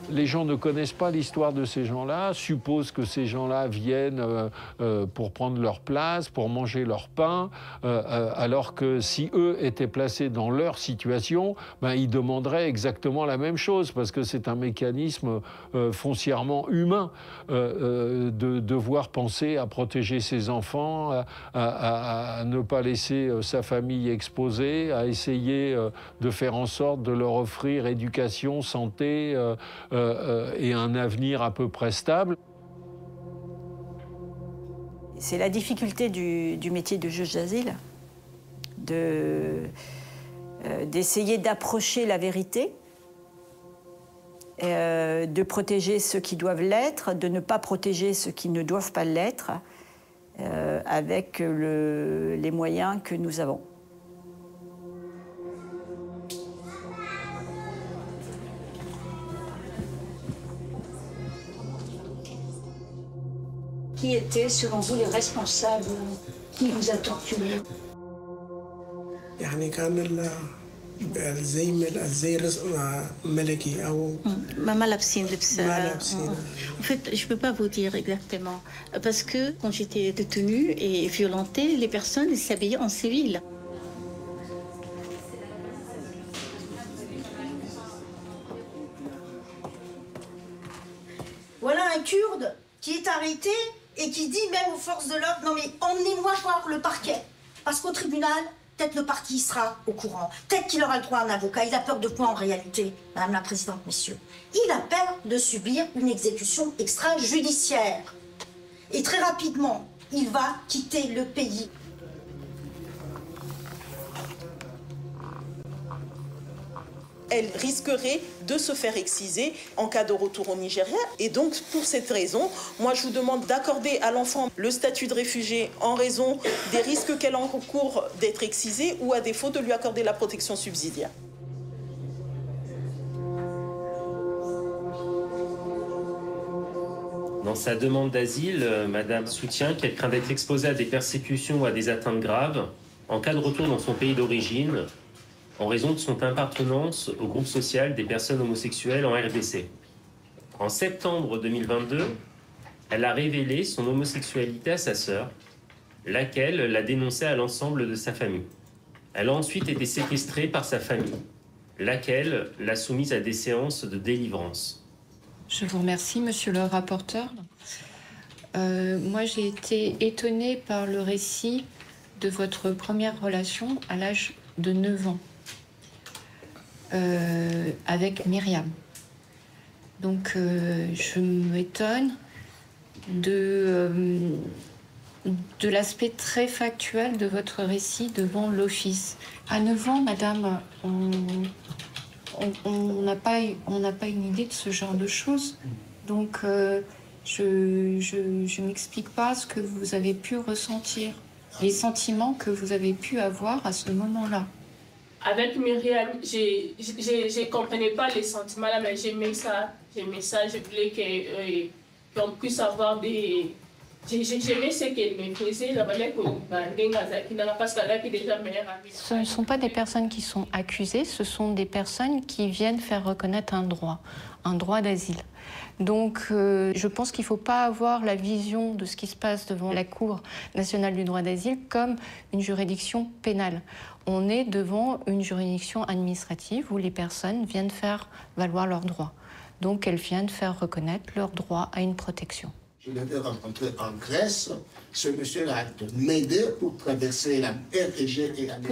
Les gens ne connaissent pas l'histoire de ces gens-là, supposent que ces gens-là viennent pour prendre leur place, pour manger leur pain, alors que si eux étaient placés dans leur situation, ben, ils demanderaient exactement la même chose, parce que c'est un mécanisme foncièrement humain de devoir penser à protéger ses enfants, à ne pas laisser sa famille exposée, à essayer de faire en sorte de leur offrir éducation, santé et un avenir à peu près stable. C'est la difficulté du métier de juge d'asile, d'essayer d'approcher la vérité, de protéger ceux qui doivent l'être, de ne pas protéger ceux qui ne doivent pas l'être, avec les moyens que nous avons. Qui étaient, selon vous, les responsables qui vous a torturé? En fait, je ne peux pas vous dire exactement. Parce que quand j'étais détenue et violentée, les personnes s'habillaient en civil. Voilà un Kurde qui est arrêté et qui dit même aux forces de l'ordre, non mais emmenez-moi voir le parquet. Parce qu'au tribunal, peut-être le parti sera au courant. Peut-être qu'il aura le droit à un avocat. Il a peur de quoi en réalité, Madame la Présidente, messieurs? Il a peur de subir une exécution extrajudiciaire. Et très rapidement, il va quitter le pays. Elle risquerait de se faire exciser en cas de retour au Nigeria. Et donc, pour cette raison, moi, je vous demande d'accorder à l'enfant le statut de réfugié en raison des risques qu'elle encourt d'être excisée ou, à défaut, de lui accorder la protection subsidiaire. Dans sa demande d'asile, Madame soutient qu'elle craint d'être exposée à des persécutions ou à des atteintes graves en cas de retour dans son pays d'origine, en raison de son appartenance au groupe social des personnes homosexuelles en RDC. En septembre 2022, elle a révélé son homosexualité à sa sœur, laquelle l'a dénoncée à l'ensemble de sa famille. Elle a ensuite été séquestrée par sa famille, laquelle l'a soumise à des séances de délivrance. Je vous remercie, monsieur le rapporteur. Moi, j'ai été étonnée par le récit de votre première relation à l'âge de 9 ans. Avec Myriam. Donc, je m'étonne de l'aspect très factuel de votre récit devant l'office. À 9 ans, madame, on n'a pas une idée de ce genre de choses. Donc, je m'explique pas ce que vous avez pu ressentir, les sentiments que vous avez pu avoir à ce moment-là. Avec Myriam, je comprenais pas les sentiments là, mais j'aimais ça, je voulais qu'on puisse avoir des... J'aimais ce qu'elle me faisait, parce qu'elle a déjà meilleure amie. Ce ne sont pas des personnes qui sont accusées, ce sont des personnes qui viennent faire reconnaître un droit d'asile. Donc, je pense qu'il ne faut pas avoir la vision de ce qui se passe devant la Cour nationale du droit d'asile comme une juridiction pénale. On est devant une juridiction administrative où les personnes viennent faire valoir leurs droits. Donc, elles viennent faire reconnaître leur droit à une protection. Je l'avais rencontré en Grèce. Ce monsieur a m'aidé pour traverser la mer Égée et aller